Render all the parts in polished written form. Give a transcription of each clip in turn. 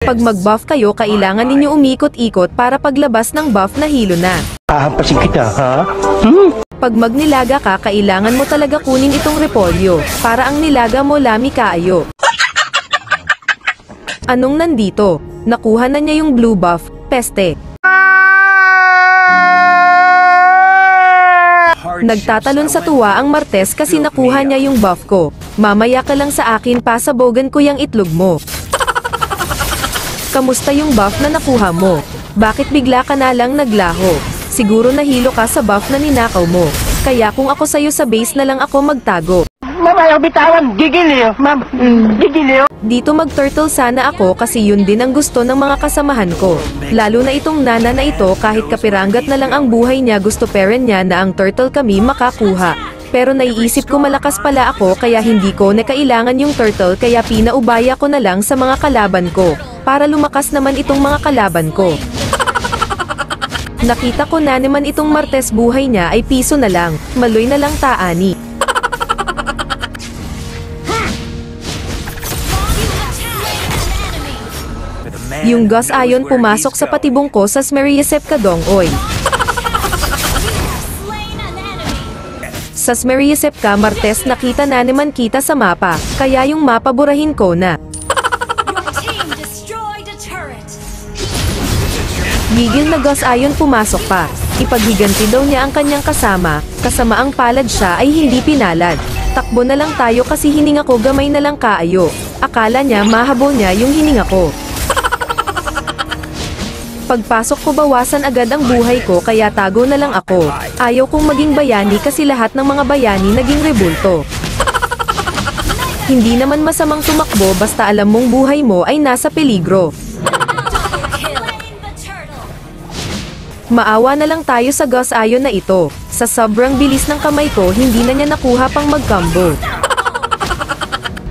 Pag mag-buff kayo, kailangan ninyo umikot-ikot para paglabas ng buff na hilo na. Hahampasin kita, ha? Pag magnilaga ka, kailangan mo talaga kunin itong repolyo, para ang nilaga mo lami kaayo. Anong nandito? Nakuha na niya yung blue buff, peste. Nagtatalon sa tuwa ang Martes kasi nakuha niya yung buff ko. Mamaya ka lang sa akin, pasabogan ko yung itlog mo. Kamusta yung buff na nakuha mo? Bakit bigla ka na lang naglaho? Siguro nahilo ka sa buff na ninakaw mo. Kaya kung ako sa'yo sa base na lang ako magtago. Ma'am, ayaw bitawan. Gigiliw, ma'am. Gigiliw. Dito mag-turtle sana ako kasi yun din ang gusto ng mga kasamahan ko. Lalo na itong nana na ito, kahit kapiranggat na lang ang buhay niya, gusto parent niya na ang turtle kami makakuha. Pero naiisip ko malakas pala ako kaya hindi ko na kailangan yung turtle, kaya pinaubaya ko na lang sa mga kalaban ko. Para lumakas naman itong mga kalaban ko. Nakita ko na naman itong Martes buhay niya ay piso na lang, maloy na lang taani. Yung Gus Ayon pumasok sa patibong ko sa Smeriasep Kadongoy. Sa Smeriasep ka Martes, nakita na naman kita sa mapa, kaya yung mapa burahin ko na. Gigil na Gus Ayon pumasok pa. Ipaghiganti daw niya ang kanyang kasama, kasamaang palad siya ay hindi pinalad. Takbo na lang tayo kasi hininga ko gamay na lang kaayo. Akala niya mahabol niya yung hininga ko. Pagpasok ko bawasan agad ang buhay ko kaya tago na lang ako. Ayaw kong maging bayani kasi lahat ng mga bayani naging rebulto. Hindi naman masamang tumakbo basta alam mong buhay mo ay nasa peligro. Maawa na lang tayo sa Gus Ayon na ito. Sa sobrang bilis ng kamay ko, hindi na niya nakuha pang mag-combo.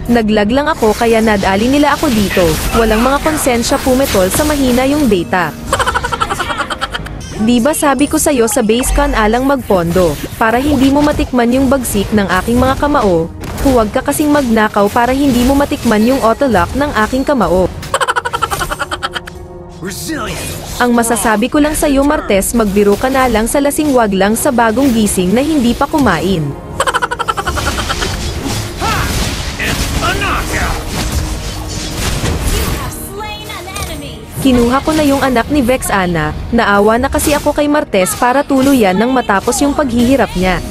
Naglag lang ako kaya nadali nila ako dito. Walang mga konsensya pumetol sa mahina yung data. Diba sabi ko sa'yo sa base kan alang magpondo, para hindi mo matikman yung bagsik ng aking mga kamao. Huwag ka kasing magnakaw para hindi mo matikman yung autolock ng aking kamao. Ang masasabi ko lang sa'yo Martes, magbiro ka na lang sa lasing, wag lang sa bagong gising na hindi pa kumain. Kinuha ko na yung anak ni Vex Ana, naawa na kasi ako kay Martes para tuluyan nang matapos yung paghihirap niya.